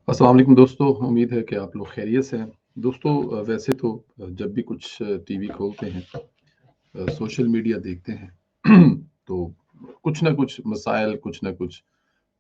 अस्सलाम वालेकुम दोस्तों, उम्मीद है कि आप लोग खैरियत से हैं। दोस्तों वैसे तो जब भी कुछ टीवी खोलते हैं, सोशल मीडिया देखते हैं तो कुछ ना कुछ मसाइल, कुछ ना कुछ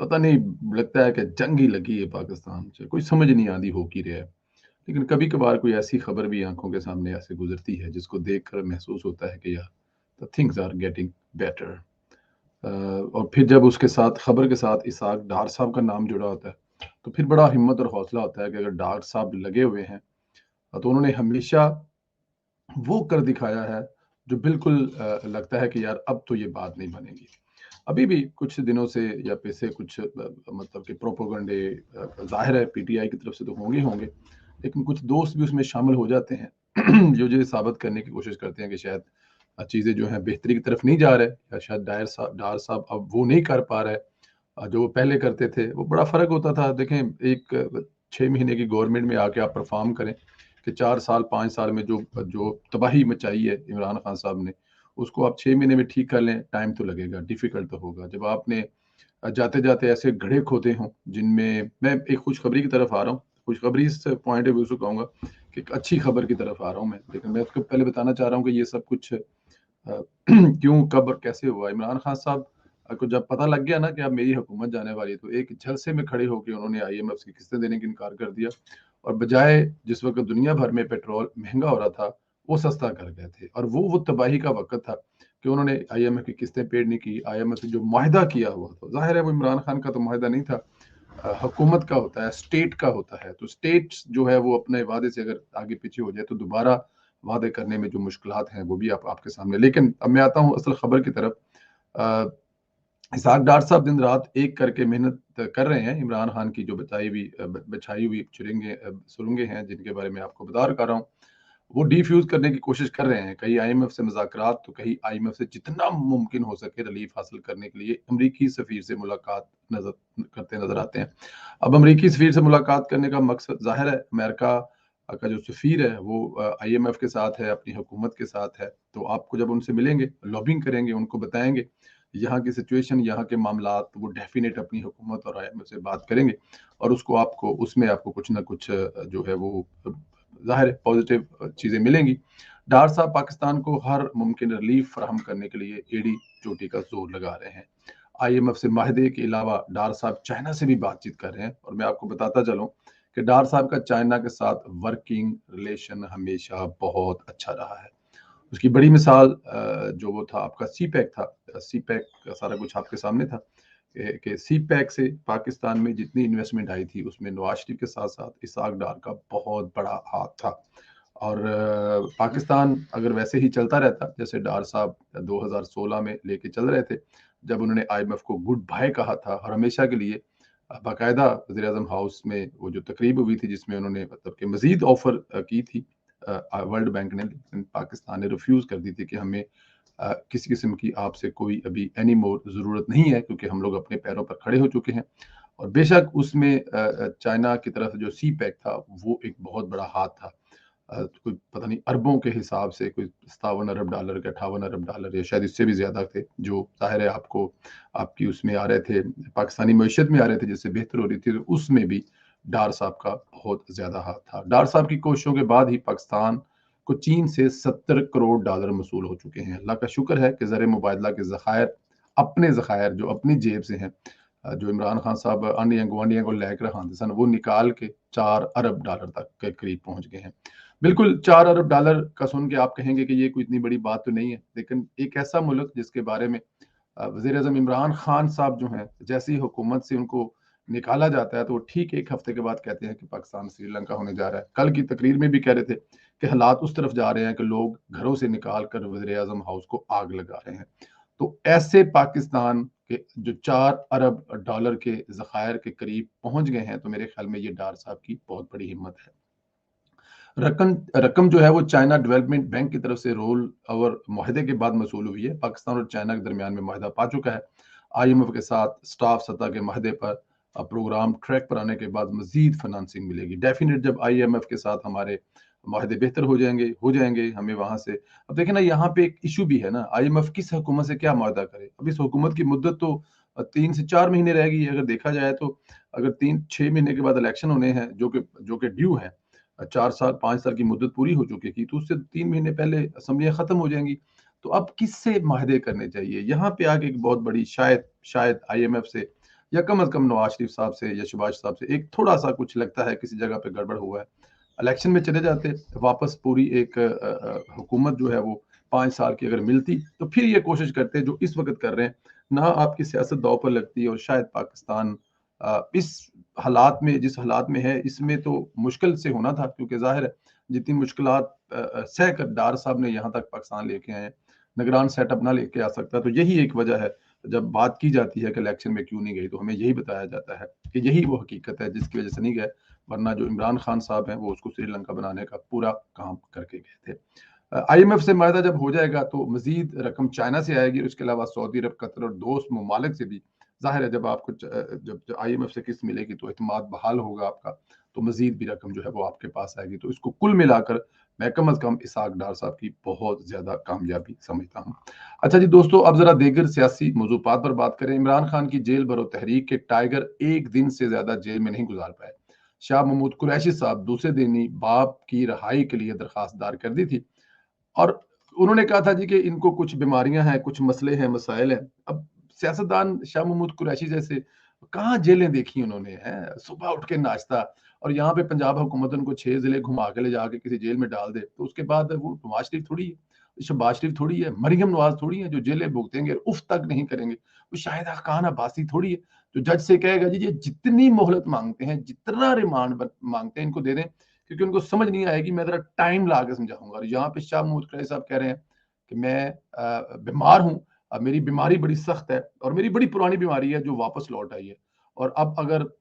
पता नहीं लगता है कि जंग ही लगी है पाकिस्तान से, कोई समझ नहीं आती हो की रहा है। लेकिन कभी-कभार कोई ऐसी खबर भी आँखों के सामने ऐसे गुज़रती है जिसको देखकर महसूस होता है कि यार the things are getting better. और फिर जब उसके साथ खबर के साथ इसहाक डार साहब का नाम जुड़ा होता है, तो फिर बड़ा हिम्मत और हौसला होता है कि अगर डार साहब लगे हुए हैं, तो उन्होंने हमेशा वो कर दिखाया है जो बिल्कुल लगता है कि यार अब तो ये बात नहीं बनेगी। अभी भी कुछ दिनों से या पिछले कुछ मतलब कि प्रोपेगेंडे ज़ाहिर है पीटीआई की तरफ से तो होंगे ही होंगे, लेकिन कुछ दोस्त भी उसमें शामिल हो जाते हैं जो ये साबित करने की कोशिश करते हैं कि शायद चीज़ें जो हैं बेहतरी की तरफ नहीं जा रहे या शायद डार साहब अब वो नहीं कर पा रहे जो वो पहले करते थे। वो बड़ा फ़र्क होता था। देखें एक 6 महीने की गवर्नमेंट में आके आप परफ़ॉर्म करें कि 4 साल 5 साल में जो जो तबाही मचाई है इमरान खान साहब ने, उसको आप 6 महीने में ठीक कर लें, टाइम तो लगेगा, डिफ़िकल्ट तो होगा। जब आपने जाते-जाते ऐसे गड्ढे खोदे हों, जिनमें मैं एक खुशखबरी की तरफ आ रहा हूँ। खुशखबरी इस पॉइंट ऑफ व्यू से कहूँगा कि एक अच्छी खबर की तरफ आ रहा हूँ मैं। लेकिन मैं उसको पहले बताना चाह रहा हूँ कि ये सब कुछ क्यों, कब और कैसे हुआ? इमरान खान साहब को जब पता लग गया ना कि अब मेरी हुकूमत जाने वाली है, तो एक झलसे में खड़े होके उन्होंने आईएमएफ की किस्तें देने की इनकार कर दिया और बजाय जिस वक़्त दुनिया भर में पेट्रोल महँगा हो रहा था, वो सस्ता कर गए थे और वो तबाही का वक़्त था कि उन्होंने आईएमएफ की किस्तें पेड नहीं की। आईएमएफ से जो मुआहदा किया हुआ था, ज़ाहिर है वो इमरान खान का तो मुआहदा नहीं था, हुकूमत का होता है, स्टेट का होता है। तो स्टेट्स जो है वो अपने वादे से अगर आगे-पीछे हो जाए तो दोबारा वादे करने में जो मुश्किलात हैं वो भी आपके सामने। लेकिन अब मैं आता हूँ असल खबर की तरफ। अ, इसहाक डार साहब दिन-रात एक करके मेहनत कर रहे हैं। इमरान खान की जो बिछाई हुई सुरंगें हैं जिनके बारे में आपको बता रहा हूँ, वो डिफ्यूज़ करने की कोशिश कर रहे हैं। कहीं आईएमएफ से मुज़ाकरात, तो कहीं आईएमएफ से जितना मुमकिन हो सके रिलीफ़ हासिल करने के लिए अमरीकी सफ़ीर से मुलाकात नज़र आते हैं। अब अमरीकी सफ़ीर से मुलाकात करने का मकसद ज़ाहिर है अमेरिका का जो सफ़ीर है वो आईएमएफ के साथ है, अपनी हुकूमत के साथ है। तो आपको जब उनसे मिलेंगे, लॉबिंग करेंगे, उनको बताएँगे यहाँ की सिचुएशन, यहाँ के मामलात, वो डेफ़िनेट अपनी हुकूमत और आईएमएफ से बात करेंगे और उसमें आपको कुछ ना कुछ जो है वो ज़ाहिर है पॉज़िटिव चीज़ें मिलेंगी। डार साहब पाकिस्तान को हर मुमकिन रिलीफ़ फ़राहम करने के लिए एड़ी-चोटी का ज़ोर लगा रहे हैं। आईएमएफ से माहदे के अलावा डार साहब चाइना से भी बातचीत कर रहे हैं और मैं आपको बताता चलूँ कि डार साहब का चाइना के साथ वर्किंग रिलेशन हमेशा बहुत अच्छा रहा है। उसकी बड़ी मिसाल जो वो था आपका सी-पैक था। सी-पैक का सारा कुछ आपके सामने था कि सी-पैक से पाकिस्तान में जितनी इन्वेस्टमेंट आई थी, उसमें नवाज़ शरीफ के साथ-साथ इसहाक डार का बहुत बड़ा हाथ था। और पाकिस्तान अगर वैसे ही चलता रहता, जैसे डार साहब 2016 में लेके चल रहे थे, जब उन्होंने आईएमएफ को गुड बाय कहा था और हमेशा के लिए बाकायदा वज़ीर-ए-आज़म हाउस में वो जो तकरीब हुई थी, जिसमें उन्होंने मतलब कि मज़ीद ऑफ़र की थी वर्ल्ड बैंक ने, लेकिन पाकिस्तान ने रिफ्यूज़ कर दी थी कि हमें किसी किस्म की आपसे कोई अभी एनी मोर ज़रूरत नहीं है क्योंकि हम लोग अपने पैरों पर खड़े हो चुके हैं। और बेशक उसमें चाइना की तरफ जो सी-पैक था, वो एक बहुत बड़ा हाथ था। कोई पता नहीं अरबों के हिसाब से कोई 57 अरब डॉलर के 58 अरब डॉलर या शायद इससे भी ज़्यादा थे, जो ज़ाहिर है आपको आपकी उसमें आ रहे थे, पाकिस्तानी मईशत में आ रहे थे, जिससे बेहतर हो रही थी, तो उसमें भी डार साहब का बहुत ज़्यादा हाथ था। डार साहब की कोशिशों के बाद ही पाकिस्तान को चीन से 70 करोड़ डॉलर मसूल हो चुके हैं। अल्लाह का शुक्र है कि ज़र मुबादला के ज़खायर, अपने ज़खायर जो अपनी जेब से हैं, जो इमरान खान साहब आंडियां गुआंढियां को लैके रखाते सन, वो निकाल के 4 अरब डॉलर तक के करीब पहुंच गए हैं। बिल्कुल 4 अरब डॉलर का सुन के आप कहेंगे कि ये कोई इतनी बड़ी बात तो नहीं है, लेकिन एक ऐसा मुल्क जिसके बारे में वज़ीर-ए-आज़म इमरान खान साहब जो हैं, जैसे ही हुकूमत से उनको निकाला जाता है, तो वो ठीक 1 हफ्ते के बाद कहते हैं कि पाकिस्तान श्रीलंका होने जा रहा है। कल की तकरीर में भी कह रहे थे कि हालात उस तरफ जा रहे हैं कि लोग घरों से निकाल कर वज़ीर-ए-आज़म हाउस को आग लगा रहे हैं। तो ऐसे पाकिस्तान के जो 4 अरब डॉलर के ज़खायर के करीब पहुँच गए हैं, तो मेरे ख़्याल में ये डार साहब की बहुत बड़ी हिम्मत है। रकम रकम जो है वो चाइना डेवलपमेंट बैंक की तरफ से रोल ओवर मुआहदे के बाद मसूल हुई है। पाकिस्तान और चाइना के दरमियान में मुआहदा पा चुका है। आईएमएफ के साथ स्टाफ सतह के मुआहदे पर प्रोग्राम ट्रैक पर आने के बाद मजीद फाइनेंसिंग मिलेगी। डेफिनेट जब आईएमएफ के साथ हमारे मुआहदे बेहतर हो जाएंगे हमें वहां से। अब देखें ना, यहाँ पे एक इशू भी है ना, आईएमएफ किस हुकूमत से क्या मुआहदा करे। अब इस हुकूमत की मुद्दत तो 3 से 4 महीने रह गई है अगर देखा जाए तो। अगर 3-6 महीने के बाद इलेक्शन होने हैं जो कि ड्यू हैं, 4 साल 5 साल की मुद्दत पूरी हो चुकी थी, तो उससे 3 महीने पहले असेंबलियाँ खत्म हो जाएंगी। तो अब किससे माहदे करने चाहिए? यहाँ पे आके एक बहुत बड़ी शायद IMF से, या कम से कम नवाज शरीफ साहब से या शहबाज साहब से एक थोड़ा सा कुछ लगता है किसी जगह पे गड़बड़ हुआ है। इलेक्शन में चले जाते वापस, पूरी एक हुकूमत जो है वो 5 साल की अगर मिलती, तो फिर ये कोशिश करते जो इस वक्त कर रहे हैं, ना आपकी सियासत दांव पर लगती है, और शायद पाकिस्तान इस हालात में, जिस हालात में है, इसमें तो मुश्किल से होना था, क्योंकि जाहिर है जितनी मुश्किलात सह कर डार साहब ने यहाँ तक पाकिस्तान लेके आए हैं, निगरान सेटअप ना लेके आ सकता। तो यही एक वजह है, जब बात की जाती है कि इलेक्शन में क्यों नहीं गई, तो हमें यही बताया जाता है कि यही वो हकीकत है जिसकी वजह से नहीं गए, वरना जो इमरान खान साहब हैं वो उसको श्रीलंका बनाने का पूरा काम करके गए थे। IMF से मायदा जब हो जाएगा तो मजीद रकम चाइना से आएगी, उसके अलावा सऊदी अरब, कतर और दोस्त ममालिक से भी। जाहिर है जब आपको जब IMF से किस्त मिलेगी तो इत्मीनान बहाल होगा आपका, तो मजीद भी रकम जो है वो आपके पास आएगी। तो इसको कुल मिलाकर मैं कम अज कम इसहाक डार साहब की बहुत ज्यादा कामयाबी समझता हूँ। अच्छा जी दोस्तों, अब जरा दीगर सियासी मौजूदात पर बात करें। इमरान खान की जेल भरो तहरीक के टाइगर एक दिन से ज्यादा जेल में नहीं गुजार पाए। शाह महमूद कुरैशी साहब दूसरे दिन ही बाप की रहाई के लिए दरखास्त दायर कर दी थी, और उन्होंने कहा था जी कि इनको कुछ बीमारियां हैं, कुछ मसले हैं, मसाइल हैं। अब सियासतदान शाह महमूद कुरैशी जैसे कहाँ जेलें देखी उन्होंने, हैं सुबह उठ के नाश्ता, और यहाँ पे पंजाब हुकूमत उनको 6 जिले घुमा के ले जाके किसी जेल में डाल दे, तो उसके बाद वो नवाज शरीफ थोड़ी है, शहबाज शरीफ थोड़ी है, मरियम नवाज थोड़ी है जो जेलें भुगतेंगे, उफ तक नहीं करेंगे। वो शाहिद खान अब्बासी थोड़ी है जो जज से कहेगा जी ये जितनी मोहलत मांगते हैं, जितना रिमांड मांगते हैं, इनको दे दें, क्योंकि उनको समझ नहीं आएगी, मैं जरा टाइम ला के समझाऊंगा। और यहाँ पे शाह महमूद कुरैशी साहब कह रहे हैं कि मैं बीमार हूँ, अब मेरी बीमारी बड़ी सख्त है, और मेरी बड़ी पुरानी बीमारी है जो वापस लौट आई है, और अब अगर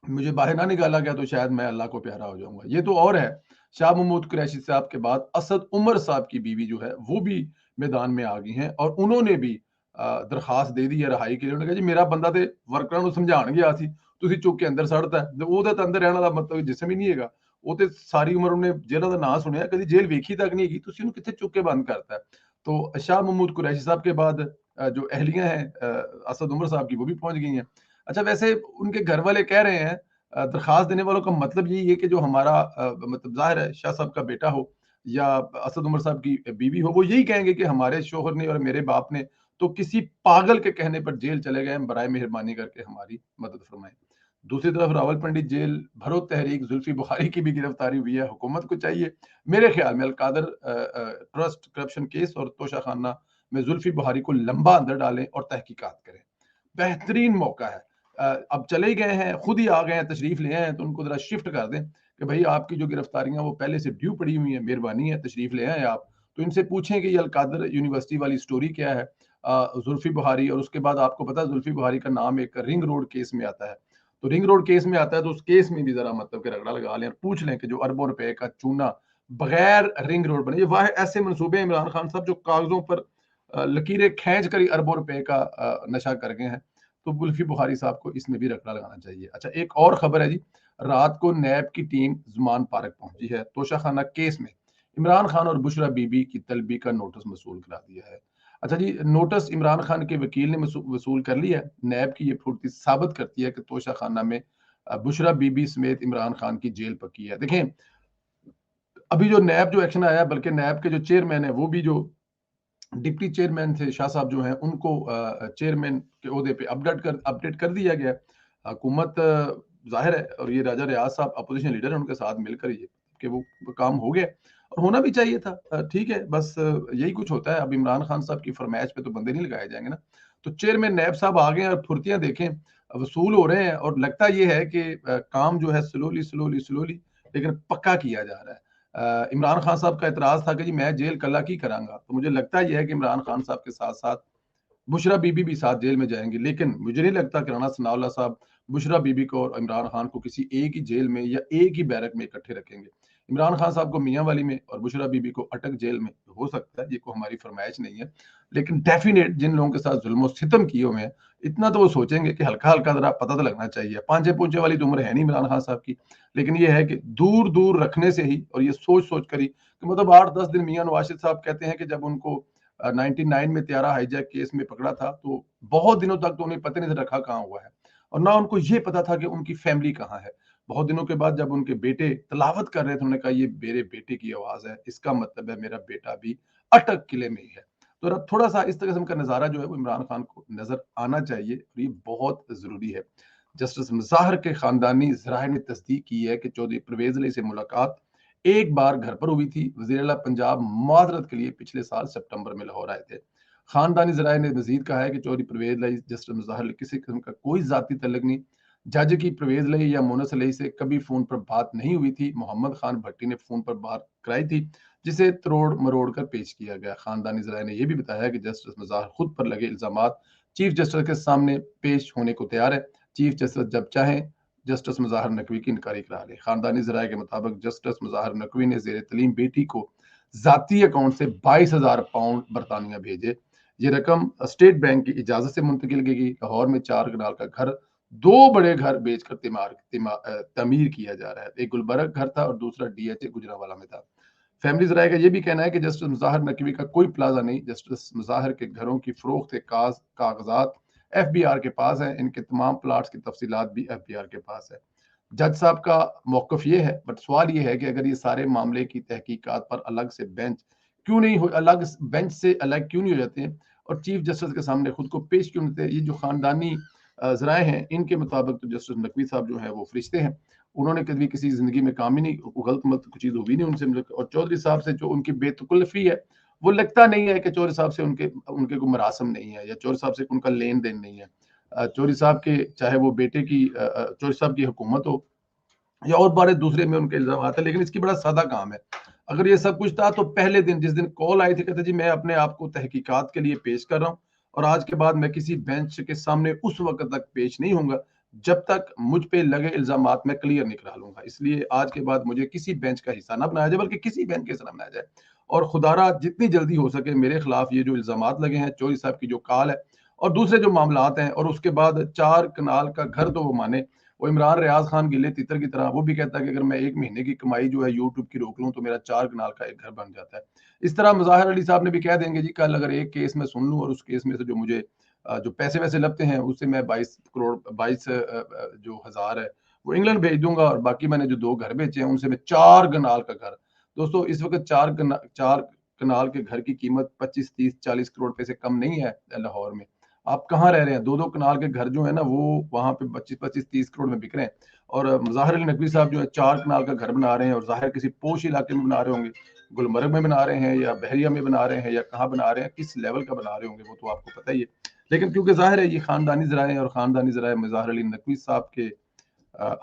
मुझे बाहर ना निकाला गया तो शायद मैं अल्लाह को प्यारा हो जाऊंगा। ये तो और है, शाह महमूद कुरैशी साहब के बाद असद उमर साहब की बीवी जो है वो भी मैदान में आ गई हैं, और उन्होंने भी दरखास्त दे दी है रहाई के लिए। उन्होंने कहा जी मेरा बंदा तो वर्करां ਨੂੰ ਸਮਝਾਣ ਗਿਆ ਸੀ, ਤੁਸੀਂ ਚੁੱਕ ਕੇ ਅੰਦਰ ਸੜਦਾ, ਤੇ ਉਹਦੇ ਤਾਂ ਅੰਦਰ ਰਹਿਣ ਦਾ ਮਤਲਬ ਜਿਸਮ ਹੀ ਨਹੀਂ ਹੈਗਾ। ਉਹ ਤੇ ਸਾਰੀ ਉਮਰ ਉਹਨੇ ਜੇਲ੍ਹਾਂ ਦਾ ਨਾਂ ਸੁਣਿਆ, ਕਦੀ ਜੇਲ੍ਹ ਵੇਖੀ ਤੱਕ ਨਹੀਂ ਹੈਗੀ, ਤੁਸੀਂ ਉਹਨੂੰ ਕਿੱਥੇ ਚੁੱਕ ਕੇ ਬੰਦ ਕਰਤਾ है। तो शाह महमूद कुरैशी साहब के बाद जो अहलियां हैं असद उमर साहब की, वो भी पहुंच गई हैं। अच्छा, वैसे उनके घर वाले कह रहे हैं, दरखास्त देने वालों का मतलब यही है कि जो हमारा मतलब जाहिर है शाह साहब का बेटा हो या असद उमर साहब की बीवी हो, वो यही कहेंगे कि हमारे शोहर ने और मेरे बाप ने तो किसी पागल के कहने पर जेल चले गए, बराए मेहरबानी करके हमारी मदद फरमाएं। दूसरी तरफ रावलपिंडी जेल भरो तहरीक जुल्फी बुखारी की भी गिरफ्तारी हुई है। हुकूमत को चाहिए मेरे ख्याल में अलकादर ट्रस्ट करप्शन केस और तोशा खाना में जुल्फी बुखारी को लंबा अंदर डालें और तहकीकात करें। बेहतरीन मौका है। अब चले ही गए हैं, खुद ही आ गए हैं, तशरीफ ले आए हैं, तो उनको जरा शिफ्ट कर दें कि भाई आपकी जो गिरफ्तारियां वो पहले से ड्यू पड़ी हुई है, मेहरबानी है तशरीफ ले आए आप। तो इनसे पूछें कि ये अलकादर यूनिवर्सिटी वाली स्टोरी क्या है, जुल्फी बुखारी, और उसके बाद आपको पता है जुल्फी बुखारी का नाम एक रिंग रोड केस में आता है। तो रिंग रोड केस में आता है, तो उस केस में भी जरा मतलब कि रगड़ा लगा लें और पूछ लें कि जो अरबों रुपए का चूना बगैर रिंग रोड बने, ये वाह ऐसे मंसूबे इमरान खान साहब जो कागजों पर लकीरें खींच कर अरबों रुपए का नशा कर गए हैं, तो जुल्फी बुखारी साहब को इसमें भी रगड़ा लगाना चाहिए। अच्छा, एक और खबर है जी, रात को नैब की टीम जुमान पार्क पहुंची है। तोशाखाना केस में इमरान खान और बुशरा बीबी की तलबी का नोटिस वसूल करा दिया है। अच्छा जी, नोटिस इमरान खान के वकील ने वसूल कर लिया है। नैब की ये फुर्ती साबित करती है कि तोशा खाना में बुशरा बीबी समेत इमरान खान की जेल पक्की है। देखें, अभी जो नैब जो एक्शन आया, बल्कि नैब के जो चेयरमैन है वो भी जो डिप्टी चेयरमैन थे शाह साहब जो हैं, उनको चेयरमैन के ओहदे पे अपडेट कर दिया गया। हुकूमत जाहिर है, और ये राजा रियाज साहब अपोजिशन लीडर हैं, उनके साथ मिलकर ये कि वो काम हो गया, और होना भी चाहिए था। ठीक है, बस यही कुछ होता है। अब इमरान खान साहब की फरमाइश पे तो बंदे नहीं लगाए जाएंगे ना। तो चेयरमैन नैब साहब आ गए और फुर्तियां देखें वसूल हो रहे हैं, और लगता ये है कि काम जो है स्लोली स्लोली स्लोली लेकिन पक्का किया जा रहा है। इमरान खान साहब का एतराज था कि जी मैं जेल कला की करांगा, तो मुझे लगता यह है कि इमरान खान साहब के साथ साथ बुशरा बीबी भी साथ जेल में जाएंगी, लेकिन मुझे नहीं लगता कि राणा सनाउल्लाह साहब बुशरा बीबी को और इमरान खान को किसी एक ही जेल में या एक ही बैरक में इकट्ठे रखेंगे। इमरान खान साहब को मियां वाली में और बुशरा बीबी को अटक जेल में, हो सकता है, ये को हमारी फरमाइश नहीं है, लेकिन डेफिनेट जिन लोगों के साथ जुल्म सितम किए हुए हैं, इतना तो वो सोचेंगे कि हल्का हल्का जरा पता तो लगना चाहिए। पांचे पूंचे वाली तो उम्र है नहीं इमरान खान साहब की, लेकिन ये है कि दूर दूर रखने से ही, और ये सोच सोच कर ही कि मतलब 8-10 दिन मियां नवाज शरीफ साहब कहते हैं कि जब उनको 99 में त्यारा हाईजैक केस में पकड़ा था, तो बहुत दिनों तक तो उन्हें पता नहीं था रखा कहाँ हुआ है, और ना उनको ये पता था कि उनकी फैमिली कहाँ है। बहुत दिनों के बाद जब उनके बेटे तलावत कर रहे थे, उन्होंने कहा ये मेरे बेटे की आवाज है, इसका मतलब है मेरा बेटा भी अटक किले में ही है। तो थोड़ा सा इस किस्म का नजारा जो है वो इमरान खान को नजर आना चाहिए, और ये बहुत जरूरी है। जस्टिस मुज़ाहिर के खानदानी ज़राए ने तस्दीक की है कि चौधरी परवेज अली से मुलाकात एक बार घर पर हुई थी। वज़ीर आला पंजाब माजरत के लिए पिछले साल सितंबर में लाहौर आए थे। खानदानी ज़राए ने मजीद कहा है कि चौधरी परवेज अली जस्टिस मुज़ाहिर किसी किस्म का कोई जाती तल्लुक नहीं। जज की परवेज अली या मोनस अली से कभी फोन पर बात नहीं हुई थी। मोहम्मद खान भट्टी ने फोन पर बात कराई थी, जिसे तरोड़ मरोड़ कर पेश किया गया। खानदानी ज़राए ने यह भी बताया कि जस्टिस मुज़ाहिर खुद पर लगे इल्जामात चीफ जस्टिस के सामने पेश होने को तैयार है। चीफ जस्टिस जब चाहें जस्टिस मुज़ाहिर नकवी की इंक्वायरी करा ले। खानदानी ज़राए के मुताबिक जस्टिस मुज़ाहिर नकवी ने ज़ेर तलीम बेटी को जाती अकाउंट से 22,000 पाउंड बरतानिया भेजे। ये रकम स्टेट बैंक की इजाजत से मुंतकिल की गई। लाहौर में 4 कनाल का घर, 2 बड़े घर बेचकर तमीर किया जा रहा है। एक गुलबर्ग घर था और दूसरा डीएचए गुजरांवाला में था। फैमिली ज़राए का ये भी कहना है कि जस्टिस मुज़ाहिर नकवी का कोई प्लाजा नहीं। जस्टिस मुज़ाहिर के घरों की फरोख्त के कागजात एफबीआर के पास है। इनके तमाम प्लाट्स की तफसीलात भी एफबीआर के पास है। जज साहब का मौकफ ये है, बट सवाल ये है कि अगर ये सारे मामले की तहकीकात पर अलग से बेंच क्यों नहीं हो, अलग बेंच से अलग क्यों नहीं हो जाते हैं और चीफ जस्टिस के सामने खुद को पेश क्यों नहीं होते। ये जो खानदानी ज़राए हैं, इनके मुताबिक तो जस्टिस नकवी साहब जो है वो फरिश्ते हैं। उन्होंने कभी किसी जिंदगी में काम ही नहीं, गलत मत कुछ चीज हुई नहीं उनसे। और चौधरी साहब से जो उनकी बेतकल्लफी है, वो लगता नहीं है कि चौधरी साहब से उनके उनके को मरासम नहीं है या चौधरी साहब से उनका लेन देन नहीं है। चौधरी साहब के चाहे वो बेटे की चौधरी साहब की हुकूमत हो या और बारे दूसरे में उनके इल्जाम आते हैं, लेकिन इसकी बड़ा सादा काम है। अगर ये सब कुछ था तो पहले दिन जिस दिन कॉल आई थी, कहते जी मैं अपने आप को तहकीकात के लिए पेश कर रहा हूँ और आज के बाद मैं किसी बेंच के सामने उस वक्त तक पेश नहीं होऊंगा जब तक मुझ पे लगे इल्जामात मैं क्लियर नहीं करा लूंगा। इसलिए आज के बाद मुझे किसी बेंच का हिस्सा ना बनाया जाए, बल्कि किसी बेंच का हिस्सा ना बनाया जाए। और खुदारा जितनी जल्दी हो सके मेरे खिलाफ ये जो इल्जामात लगे हैं, चौधरी साहब की जो कॉल है और दूसरे जो मामलात हैं, और उसके बाद 4 कनाल का घर तो वो माने, वो इमरान रियाज खान गिले तितर की तरह वो भी कहता है कि अगर मैं 1 महीने की कमाई जो है यूट्यूब की रोक लूं तो मेरा 4 कनाल का एक घर बन जाता है। इस तरह मुज़ाहिर अली साहब ने भी कह देंगे जी कल अगर एक केस में सुन लूं और उस केस में से जो मुझे जो पैसे वैसे लगते हैं उससे मैं 22 करोड़ 22 जो हजार है वो इंग्लैंड भेज दूंगा, और बाकी मैंने जो 2 घर बेचे हैं उनसे मैं 4 कनाल का घर। दोस्तों इस वक्त 4 कनाल के घर की कीमत 25 30 40 करोड़ रुपए से कम नहीं है लाहौर में। आप कहाँ रह रहे हैं? 2 कनाल के घर जो है ना वो वहां पे 25 30 करोड़ में बिक रहे हैं। और मुज़ाहिर अली नकवी साहब जो है 4 कनाल का घर बना रहे हैं, और जाहिर किसी पोश इलाके में बना रहे होंगे, गुलमर्ग में बना रहे हैं या बहरिया में बना रहे हैं या कहाँ बना रहे हैं, किस लेवल का बना रहे होंगे वो तो आपको पता ही है। लेकिन क्योंकि जाहिर है ये खानदानी ज़राए हैं और खानदानी ज़राए मुज़ाहिर अली नकवी साहब के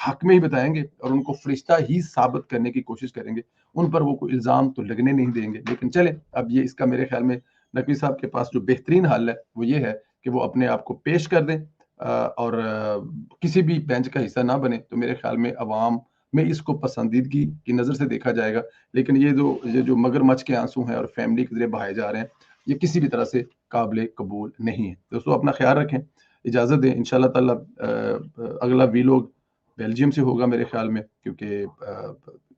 हक में ही बताएंगे और उनको फरिश्ता ही साबित करने की कोशिश करेंगे। उन पर वो कोई इल्ज़ाम तो लगने नहीं देंगे। लेकिन चले, अब ये इसका मेरे ख्याल में नकवी साहब के पास जो बेहतरीन हल है वो ये है कि वो अपने आप को पेश कर दें और किसी भी बेंच का हिस्सा ना बने, तो मेरे ख्याल में अवाम में इसको पसंदीदगी की नज़र से देखा जाएगा। लेकिन ये जो मगरमच्छ के आंसू हैं और फैमिली के ज़रिए बहाए जा रहे हैं, ये किसी भी तरह से काबिल कबूल नहीं है। दोस्तों अपना ख्याल रखें, इजाज़त दें। इंशाल्लाह ताला अगला वीलॉग बेल्जियम से होगा मेरे ख्याल में, क्योंकि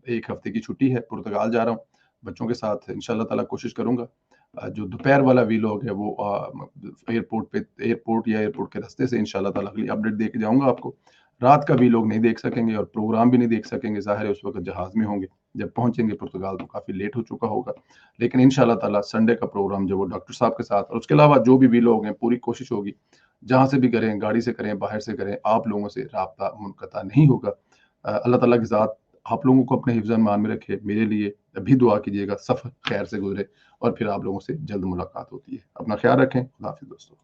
1 हफ्ते की छुट्टी है, पुर्तगाल जा रहा हूँ बच्चों के साथ। इंशाल्लाह ताला कोशिश करूंगा जो दोपहर वाला वीलॉग है वो एयरपोर्ट या एयरपोर्ट के रास्ते से इंशाल्लाह ताला अगली अपडेट दे के जाऊंगा आपको। रात का वीलॉग नहीं देख सकेंगे और प्रोग्राम भी नहीं देख सकेंगे, ज़ाहिर है उस वक्त जहाज में होंगे। जब पहुंचेंगे पुर्तगाल तो काफ़ी लेट हो चुका होगा। लेकिन इंशाल्लाह ताला संडे का प्रोग्राम जो वो डॉक्टर साहब के साथ, और उसके अलावा जो भी वीलॉग हैं पूरी कोशिश होगी जहां से भी करें, गाड़ी से करें, बाहर से करें, आप लोगों से राब्ता मुनक़ता नहीं होगा। अल्लाह ताला की ज़ात आप लोगों को अपने हिफ्ज़ मान में रखे। मेरे लिए भी दुआ कीजिएगा, सफ़र खैर से गुजरे और फिर आप लोगों से जल्द मुलाकात होती है। अपना ख्याल रखें। खुदा हाफ़िज़ दोस्तों।